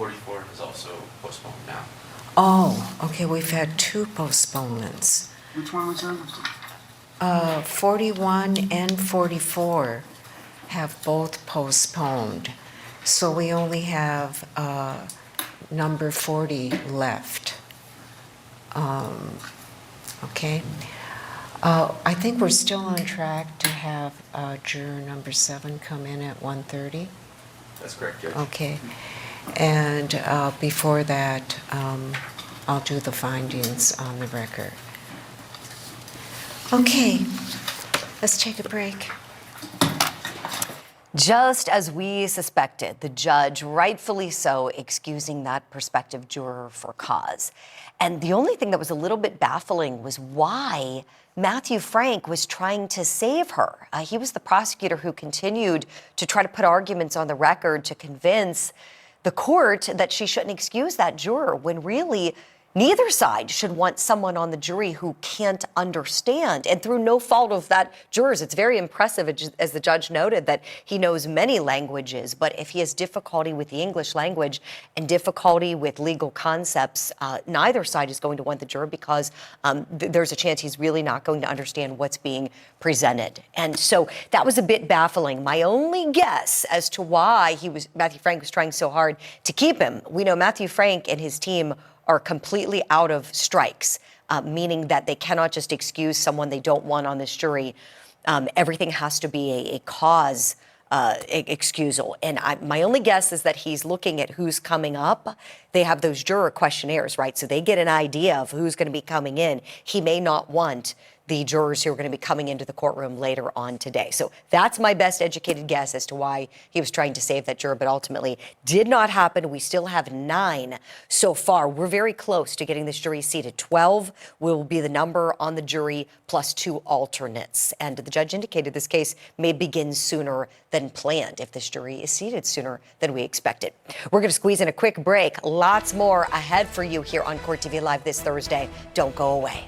44 is also postponed now. Oh, okay, we've had two postponements. Which one was that? 41 and 44 have both postponed. So we only have number 40 left. Okay. I think we're still on track to have juror number 7 come in at 1:30. That's correct, Judge. Okay. And before that, I'll do the findings on the record. Okay, let's take a break. Just as we suspected, the judge, rightfully so, excusing that prospective juror for cause. And the only thing that was a little bit baffling was why Matthew Frank was trying to save her. He was the prosecutor who continued to try to put arguments on the record to convince the court that she shouldn't excuse that juror, when really neither side should want someone on the jury who can't understand, and through no fault of that juror's. It's very impressive, as the judge noted, that he knows many languages, but if he has difficulty with the English language and difficulty with legal concepts, neither side is going to want the juror, because there's a chance he's really not going to understand what's being presented. And so that was a bit baffling. My only guess as to why Matthew Frank was trying so hard to keep him, we know Matthew Frank and his team are completely out of strikes, meaning that they cannot just excuse someone they don't want on this jury. Everything has to be a cause excusal. And my only guess is that he's looking at who's coming up. They have those juror questionnaires, right? So they get an idea of who's going to be coming in. He may not want the jurors who are going to be coming into the courtroom later on today. So that's my best educated guess as to why he was trying to save that juror, but ultimately did not happen. We still have 9 so far. We're very close to getting this jury seated. 12 will be the number on the jury, plus 2 alternates. And the judge indicated this case may begin sooner than planned if this jury is seated sooner than we expected. We're going to squeeze in a quick break. Lots more ahead for you here on Court TV Live this Thursday. Don't go away.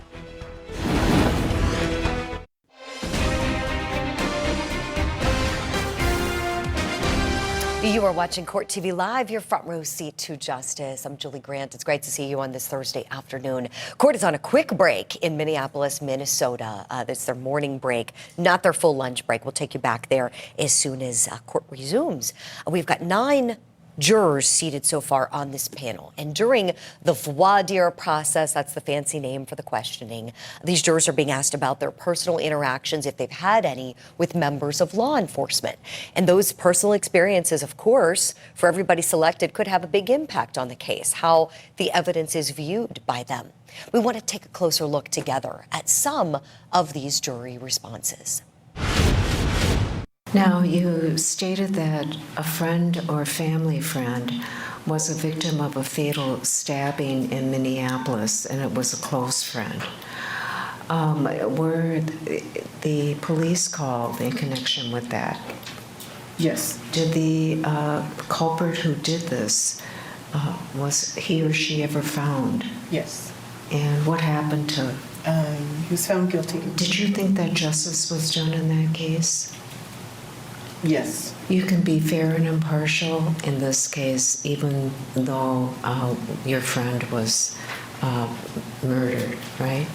You are watching Court TV Live, your front row seat to justice. I'm Julie Grant. It's great to see you on this Thursday afternoon. Court is on a quick break in Minneapolis, Minnesota. It's their morning break, not their full lunch break. We'll take you back there as soon as court resumes. We've got 9 jurors seated so far on this panel. And during the voir dire process, that's the fancy name for the questioning, these jurors are being asked about their personal interactions, if they've had any, with members of law enforcement. And those personal experiences, of course, for everybody selected, could have a big impact on the case, how the evidence is viewed by them. We want to take a closer look together at some of these jury responses. Now, you stated that a friend or family friend was a victim of a fatal stabbing in Minneapolis, and it was a close friend. Were the police called in connection with that? Yes. Did the culprit who did this, was he or she ever found? Yes. And what happened to? He was found guilty. Did you think that justice was done in that case? Yes. You can be fair and impartial in this case, even though your friend was murdered, right?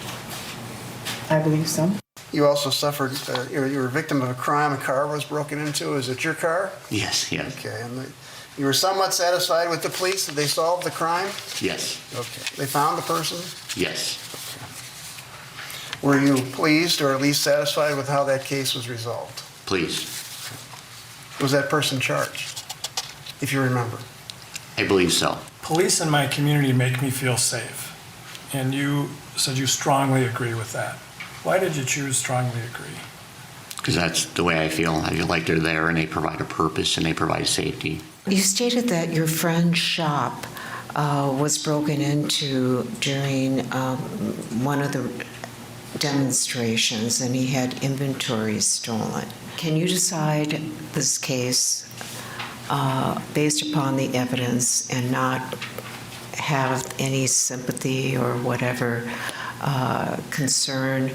I believe so. You also suffered, you were a victim of a crime. A car was broken into. Is it your car? Yes, yes. Okay, and you were somewhat satisfied with the police? Did they solve the crime? Yes. Okay. They found the person? Yes. Were you pleased or at least satisfied with how that case was resolved? Please. Was that person charged, if you remember? I believe so. Police in my community make me feel safe. And you said you strongly agree with that. Why did you choose strongly agree? Because that's the way I feel. I feel like they're there and they provide a purpose and they provide safety. You stated that your friend's shop was broken into during one of the demonstrations, and he had inventory stolen. Can you decide this case based upon the evidence and not have any sympathy or whatever concern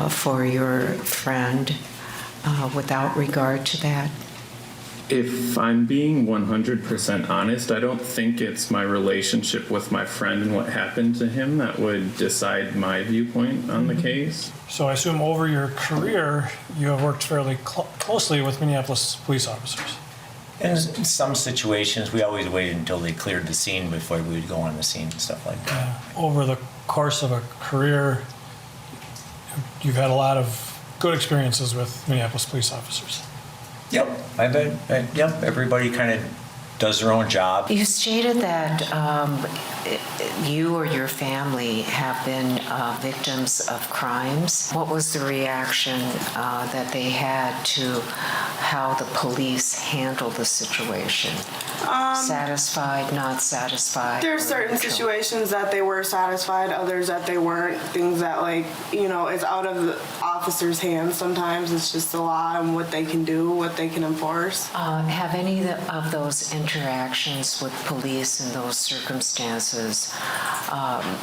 for your friend without regard to that? If I'm being 100% honest, I don't think it's my relationship with my friend and what happened to him that would decide my viewpoint on the case. So I assume over your career, you have worked fairly closely with Minneapolis police officers. In some situations, we always waited until they cleared the scene before we would go on the scene and stuff like that. Over the course of a career, you've had a lot of good experiences with Minneapolis police officers. Yep, yep, everybody kind of does their own job. You stated that you or your family have been victims of crimes. What was the reaction that they had to how the police handled the situation? Satisfied, not satisfied? There's certain situations that they were satisfied, others that they weren't. Things that, like, you know, it's out of the officer's hands sometimes. It's just the law and what they can do, what they can enforce. Have any of those interactions with police in those circumstances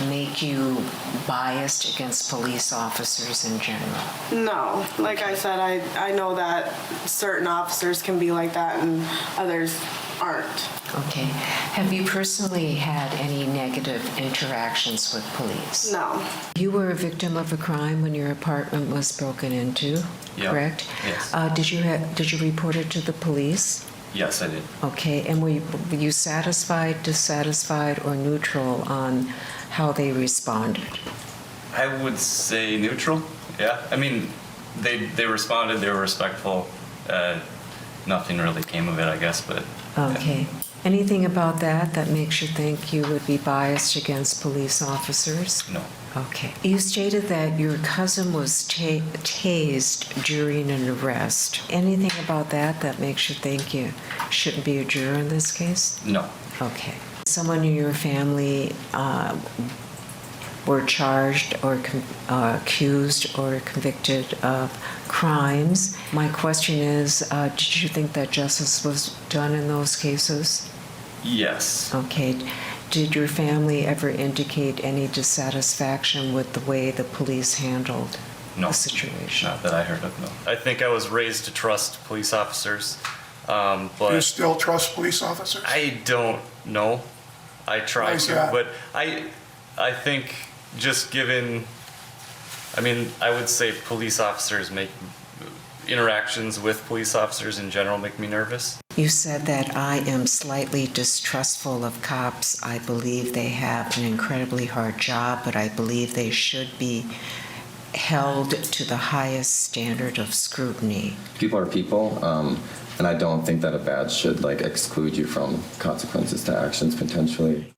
make you biased against police officers in general? No. Like I said, I know that certain officers can be like that and others aren't. Okay. Have you personally had any negative interactions with police? No. You were a victim of a crime when your apartment was broken into, Yep. correct? Yes. Did you report it to the police? Yes, I did. Okay, and were you satisfied, dissatisfied, or neutral on how they responded? I would say neutral. Yeah. I mean, they responded. They were respectful. Nothing really came of it, I guess. But Okay. yeah. Anything about that makes you think you would be biased against police officers? No. Okay. You stated that your cousin was tased during an arrest. Anything about that makes you think you shouldn't be a juror in this case? No. Okay. Someone in your family were charged or accused or convicted of crimes. My question is, did you think that justice was done in those cases? Yes. Okay. Did your family ever indicate any dissatisfaction with the way the police handled the situation? Not that I heard of, no. I think I was raised to trust police officers, but... You still trust police officers? I don't know. I try to, but I think just given... I mean, I would say police officers interactions with police officers in general make me nervous. You said that I am slightly distrustful of cops. I believe they have an incredibly hard job, but I believe they should be held to the highest standard of scrutiny. People are people, and I don't think that a badge should exclude you from consequences to actions potentially.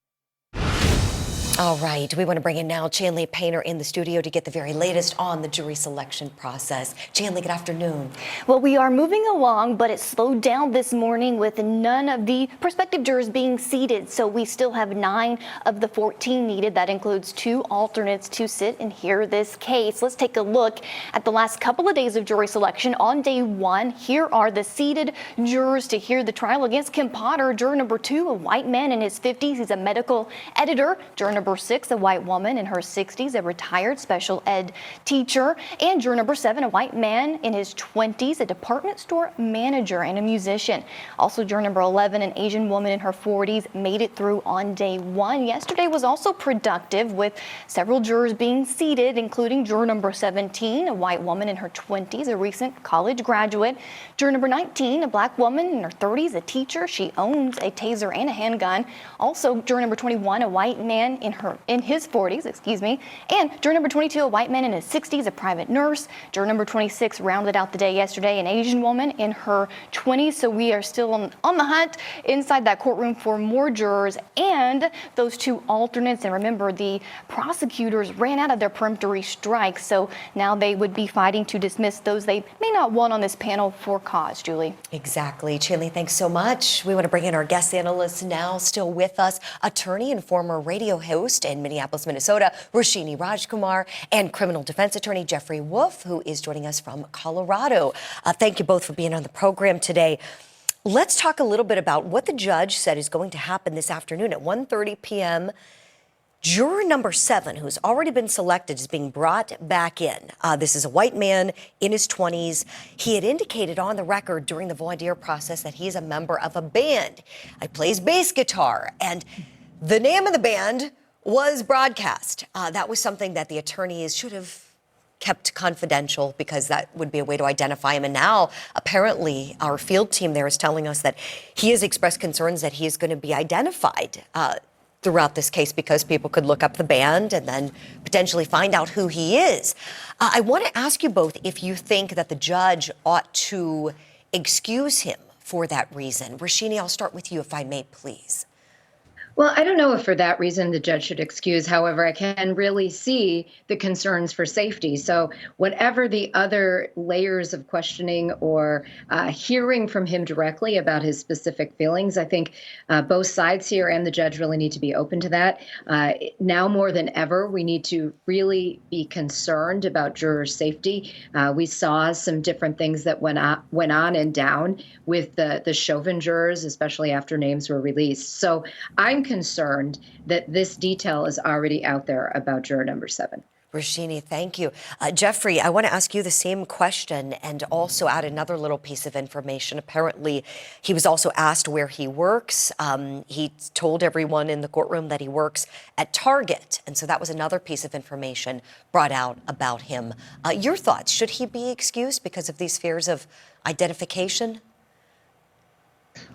All right, we want to bring in now Chanley Painter in the studio to get the very latest on the jury selection process. Chanley, good afternoon. Well, we are moving along, but it slowed down this morning with none of the prospective jurors being seated. So we still have 9 of the 14 needed. That includes 2 alternates to sit and hear this case. Let's take a look at the last couple of days of jury selection. On day 1, here are the seated jurors to hear the trial against Kim Potter. Juror number 2, a white man in his 50s. He's a medical editor. Juror number 6, a white woman in her 60s, a retired special ed teacher. And juror number 7, a white man in his 20s, a department store manager and a musician. Also, juror number 11, an Asian woman in her 40s, made it through on day 1. Yesterday was also productive with several jurors being seated, including juror number 17, a white woman in her 20s, a recent college graduate. Juror number 19, a black woman in her 30s, a teacher. She owns a taser and a handgun. Also, juror number 21, a white man in his 40s, and juror number 22, a white man in his 60s, a private nurse. Juror number 26 rounded out the day yesterday, an Asian woman in her 20s. So we are still on the hunt inside that courtroom for more jurors and those 2 alternates. And remember, the prosecutors ran out of their peremptory strike, so now they would be fighting to dismiss those they may not want on this panel for cause. Julie. Exactly. Chanley, thanks so much. We want to bring in our guest analyst now, still with us, attorney and former radio host in Minneapolis, Minnesota, Roshini Rajkumar, and criminal defense attorney Jeffrey Wolf, who is joining us from Colorado. Thank you both for being on the program today. Let's talk a little bit about what the judge said is going to happen this afternoon at 1:30 p.m. Juror number 7, who's already been selected, is being brought back in. This is a white man in his 20s. He had indicated on the record during the voir dire process that he is a member of a band. He plays bass guitar, and the name of the band was broadcast. That was something that the attorneys should have kept confidential, because that would be a way to identify him. And now, apparently, our field team there is telling us that he has expressed concerns that he is going to be identified throughout this case, because people could look up the band and then potentially find out who he is. I want to ask you both if you think that the judge ought to excuse him for that reason. Rashini, I'll start with you, if I may, please. Well, I don't know if for that reason the judge should excuse. However, I can really see the concerns for safety. So whatever the other layers of questioning or hearing from him directly about his specific feelings, I think both sides here and the judge really need to be open to that. Now more than ever, we need to really be concerned about juror safety. We saw some different things that went on and down with the Chauvin jurors, especially after names were released. So I'm concerned that this detail is already out there about juror number 7. Rashini, thank you. Jeffrey, I want to ask you the same question and also add another little piece of information. Apparently, he was also asked where he works. He told everyone in the courtroom that he works at Target. And so that was another piece of information brought out about him. Your thoughts? Should he be excused because of these fears of identification?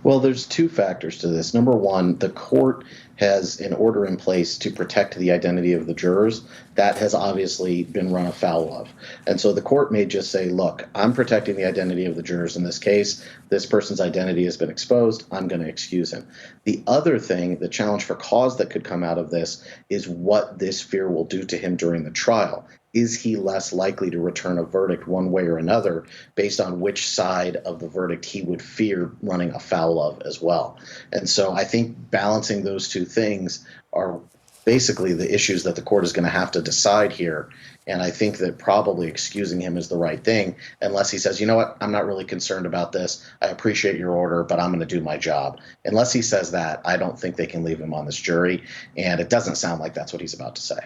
Well, there's two factors to this. Number one, the court has an order in place to protect the identity of the jurors. That has obviously been run afoul of. And so the court may just say, look, I'm protecting the identity of the jurors in this case. This person's identity has been exposed. I'm going to excuse him. The other thing, the challenge for cause that could come out of this, is what this fear will do to him during the trial. Is he less likely to return a verdict one way or another based on which side of the verdict he would fear running afoul of as well? And so I think balancing those two things are basically the issues that the court is going to have to decide here. And I think that probably excusing him is the right thing, unless he says, you know what, I'm not really concerned about this. I appreciate your order, but I'm going to do my job. Unless he says that, I don't think they can leave him on this jury. And it doesn't sound like that's what he's about to say.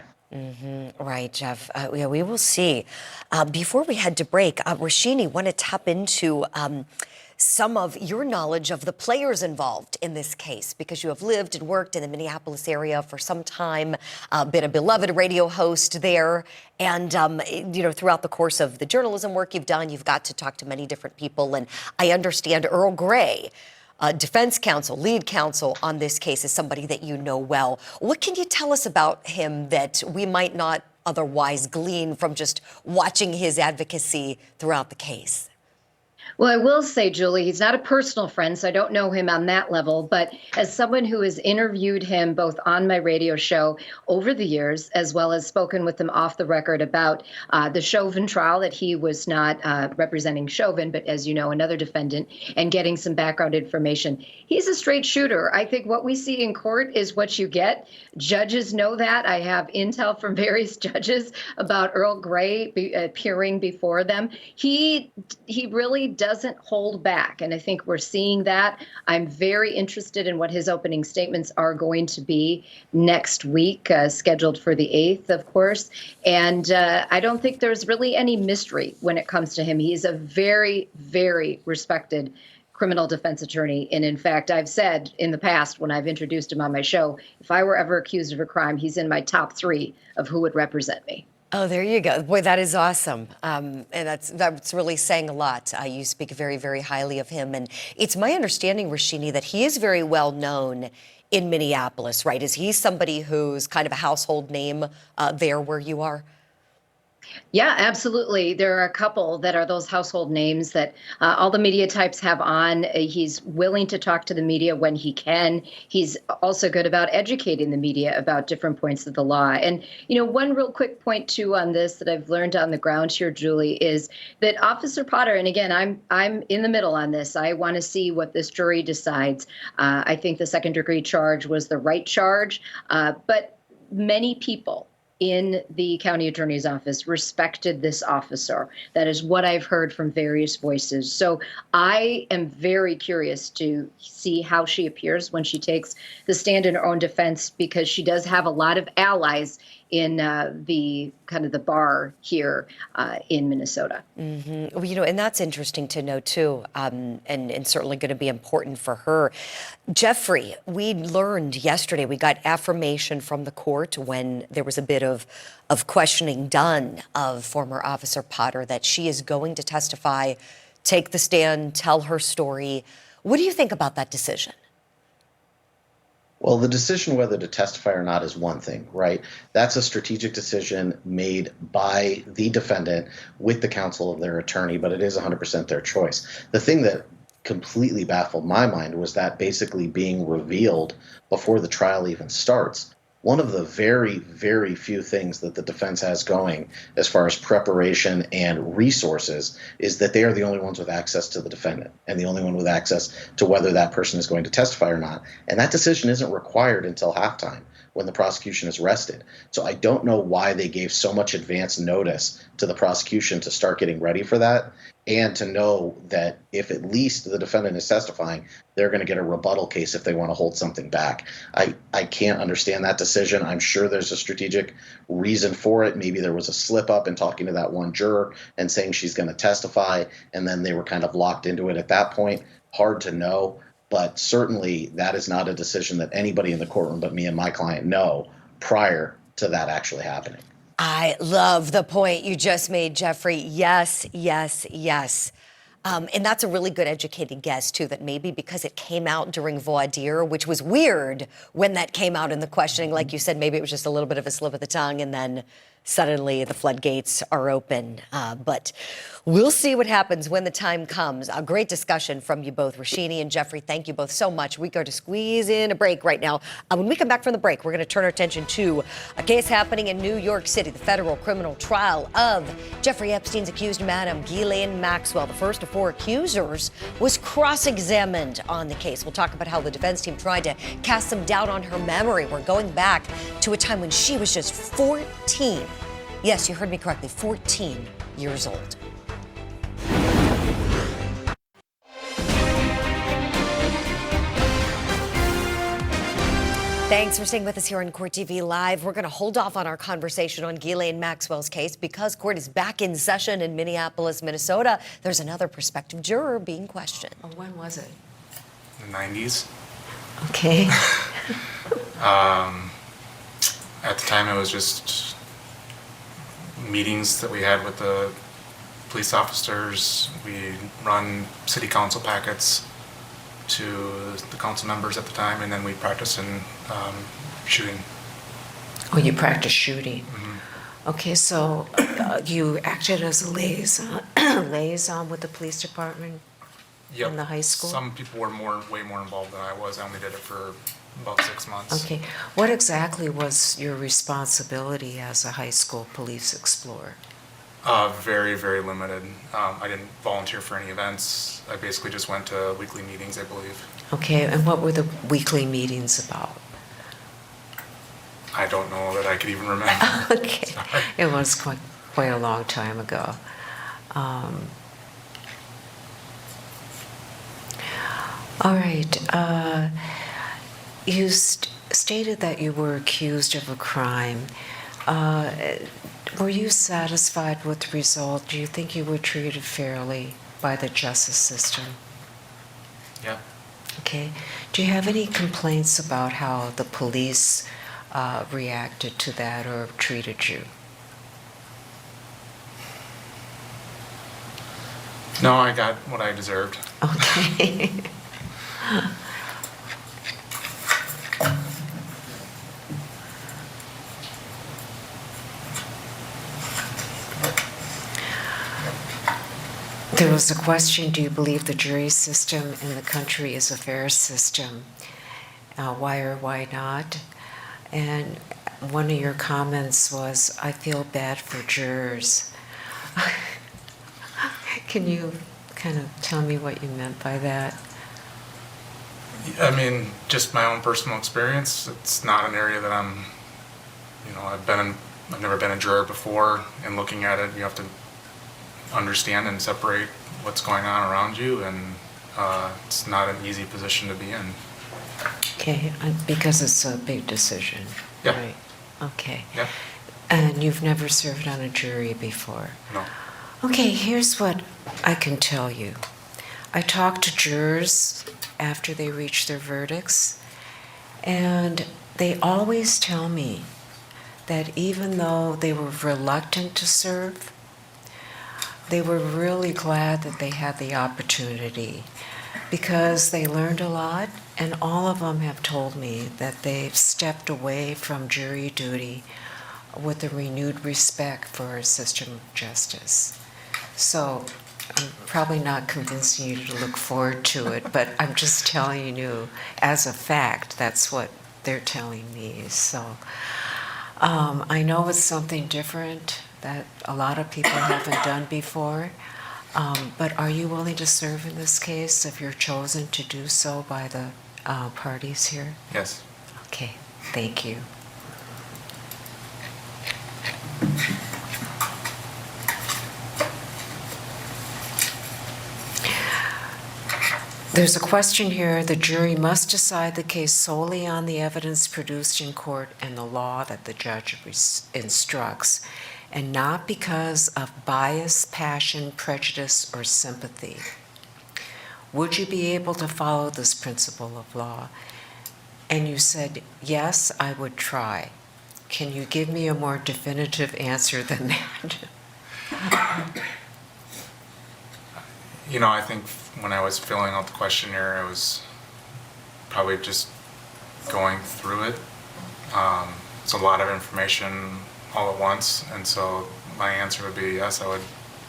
Right, Jeff. Yeah, we will see. Before we head to break, Rashini, want to tap into some of your knowledge of the players involved in this case, because you have lived and worked in the Minneapolis area for some time, been a beloved radio host there, and throughout the course of the journalism work you've done, you've got to talk to many different people. And I understand Earl Gray, defense counsel, lead counsel on this case, is somebody that you know well. What can you tell us about him that we might not otherwise glean from just watching his advocacy throughout the case? Well, I will say, Julie, he's not a personal friend, so I don't know him on that level. But as someone who has interviewed him both on my radio show over the years, as well as spoken with him off the record about the Chauvin trial, that he was not representing Chauvin, but as you know, another defendant, and getting some background information, he's a straight shooter. I think what we see in court is what you get. Judges know that. I have intel from various judges about Earl Gray appearing before them. He really doesn't hold back, and I think we're seeing that. I'm very interested in what his opening statements are going to be next week, scheduled for the 8th, of course. And I don't think there's really any mystery when it comes to him. He's a very, very respected criminal defense attorney. And in fact, I've said in the past when I've introduced him on my show, if I were ever accused of a crime, he's in my top 3 of who would represent me. Oh, there you go. Boy, that is awesome. And that's really saying a lot. You speak very, very highly of him. And it's my understanding, Rashini, that he is very well known in Minneapolis, right? Is he somebody who's kind of a household name there where you are? Yeah, absolutely. There are a couple that are those household names that all the media types have on. He's willing to talk to the media when he can. He's also good about educating the media about different points of the law. And, one real quick point, too, on this that I've learned on the ground here, Julie, is that Officer Potter, and again, I'm in the middle on this. I want to see what this jury decides. I think the second-degree charge was the right charge, but many people in the county attorney's office respected this officer. That is what I've heard from various voices. So I am very curious to see how she appears when she takes the stand in her own defense, because she does have a lot of allies in the kind of the bar here in Minnesota. Mm-hmm. Well, you know, and that's interesting to know too, and certainly going to be important for her. Jeffrey, we learned yesterday, we got affirmation from the court when there was a bit of questioning done of former Officer Potter that she is going to testify, take the stand, tell her story. What do you think about that decision? Well, the decision whether to testify or not is one thing, right? That's a strategic decision made by the defendant with the counsel of their attorney, but it is 100% their choice. The thing that completely baffled my mind was that basically being revealed before the trial even starts. One of the very, very few things that the defense has going as far as preparation and resources is that they are the only ones with access to the defendant and the only one with access to whether that person is going to testify or not. And that decision isn't required until halftime when the prosecution is rested. So I don't know why they gave so much advance notice to the prosecution to start getting ready for that, and to know that if at least the defendant is testifying, they're going to get a rebuttal case if they want to hold something back. I can't understand that decision. I'm sure there's a strategic reason for it. Maybe there was a slip up in talking to that one juror and saying she's going to testify, and then they were kind of locked into it at that point. Hard to know, but certainly that is not a decision that anybody in the courtroom but me and my client know prior to that actually happening. I love the point you just made, Jeffrey. Yes, yes, yes. And that's a really good educated guess, too, that maybe because it came out during voir dire, which was weird when that came out in the questioning, like you said, maybe it was just a little bit of a slip of the tongue, and then suddenly the floodgates are open. But we'll see what happens when the time comes. A great discussion from you both. Rashini and Jeffrey, thank you both so much. We got to squeeze in a break right now. When we come back from the break, we're going to turn our attention to a case happening in New York City, the federal criminal trial of Jeffrey Epstein's accused madam, Ghislaine Maxwell. The first of 4 accusers was cross-examined on the case. We'll talk about how the defense team tried to cast some doubt on her memory. We're going back to a time when she was just 14. Yes, you heard me correctly, 14 years old. Thanks for staying with us here on Court TV Live. We're going to hold off on our conversation on Ghislaine Maxwell's case because court is back in session in Minneapolis, Minnesota. There's another prospective juror being questioned. Oh, when was it? The 90s. Okay. At the time, it was just meetings that we had with the police officers. We run city council packets to the council members at the time, and then we practice in shooting. Oh, you practice shooting. Mm-hmm. Okay, so you acted as a liaison with the police department in the high school? Some people were way more involved than I was. I only did it for about 6 months. Okay. What exactly was your responsibility as a high school police explorer? Very, very limited. I didn't volunteer for any events. I basically just went to weekly meetings, I believe. Okay, and what were the weekly meetings about? I don't know that I could even remember. Okay. Sorry. It was quite a long time ago. All right. You stated that you were accused of a crime. Were you satisfied with the result? Do you think you were treated fairly by the justice system? Yeah. Okay. Do you have any complaints about how the police reacted to that or treated you? No, I got what I deserved. Okay. There was a question, do you believe the jury system in the country is a fair system? Why or why not? And one of your comments was, I feel bad for jurors. Can you kind of tell me what you meant by that? I mean, just my own personal experience. It's not an area that I've been I've never been a juror before, and looking at it, you have to understand and separate what's going on around you, and it's not an easy position to be in. Okay, because it's a big decision. Yeah. Right. Okay. Yeah. And you've never served on a jury before? No. Okay, here's what I can tell you. I talk to jurors after they reach their verdicts, and they always tell me that even though they were reluctant to serve, they were really glad that they had the opportunity because they learned a lot, and all of them have told me that they've stepped away from jury duty with a renewed respect for our system of justice. So I'm probably not convincing you to look forward to it, but I'm just telling you as a fact, that's what they're telling me. So I know it's something different that a lot of people haven't done before, but are you willing to serve in this case if you're chosen to do so by the parties here? Yes. Okay, thank you. There's a question here. The jury must decide the case solely on the evidence produced in court and the law that the judge instructs, and not because of bias, passion, prejudice, or sympathy. Would you be able to follow this principle of law? And you said, yes, I would try. Can you give me a more definitive answer than that? You know, I think when I was filling out the questionnaire, I was probably just going through it. It's a lot of information all at once, and so my answer would be yes, I would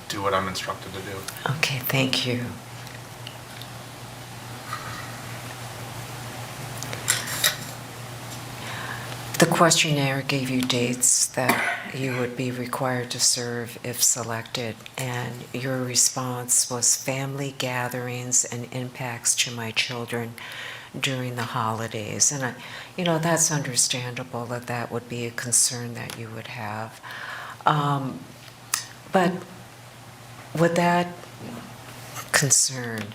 do what I'm instructed to do. Okay, thank you. The questionnaire gave you dates that you would be required to serve if selected, and your response was family gatherings and impacts to my children during the holidays. And that's understandable that that would be a concern that you would have. But would that concern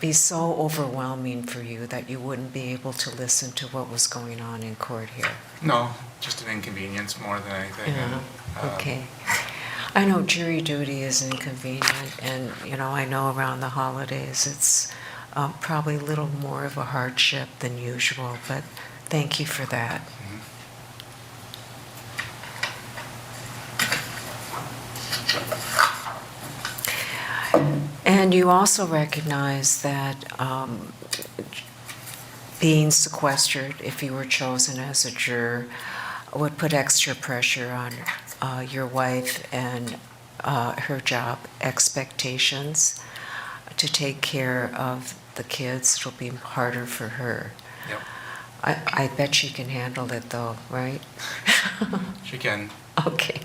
be so overwhelming for you that you wouldn't be able to listen to what was going on in court here? No, just an inconvenience more than anything. Yeah, okay. I know jury duty is inconvenient, and I know around the holidays it's probably a little more of a hardship than usual, but thank you for that. And you also recognize that being sequestered, if you were chosen as a juror, would put extra pressure on your wife and her job expectations to take care of the kids. It'll be harder for her. Yep. I bet she can handle it though, right? She can. Okay.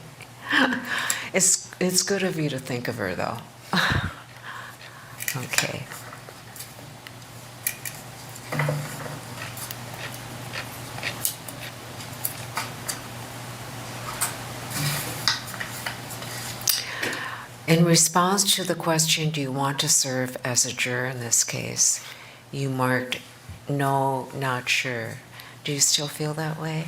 It's good of you to think of her though. Okay. In response to the question, do you want to serve as a juror in this case, you marked no, not sure. Do you still feel that way?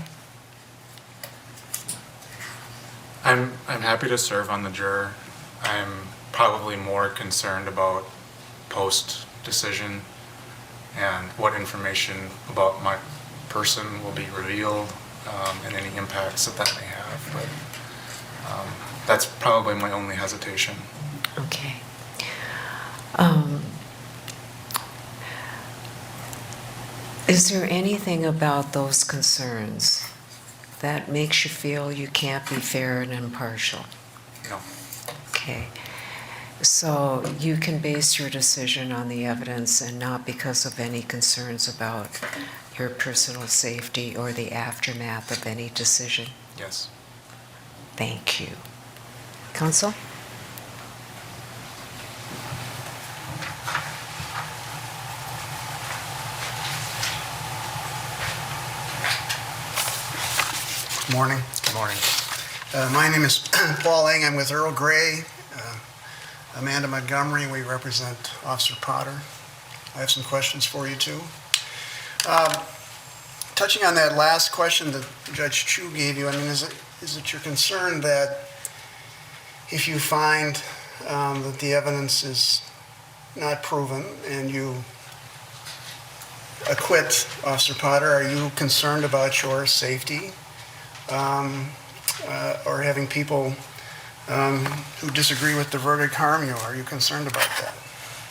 I'm happy to serve on the juror. I'm probably more concerned about post-decision and what information about my person will be revealed, and any impacts that may have. But that's probably my only hesitation. Okay. Is there anything about those concerns that makes you feel you can't be fair and impartial? No. Okay. So you can base your decision on the evidence and not because of any concerns about your personal safety or the aftermath of any decision? Yes. Thank you. Counsel? Morning. Good morning. My name is Paul Lang. I'm with Earl Gray, Amanda Montgomery. We represent Officer Potter. I have some questions for you, too. Touching on that last question that Judge Chu gave you, I mean, is it your concern that if you find that the evidence is not proven and you acquit Officer Potter, are you concerned about your safety? Or having people who disagree with the verdict harm you? Are you concerned about that?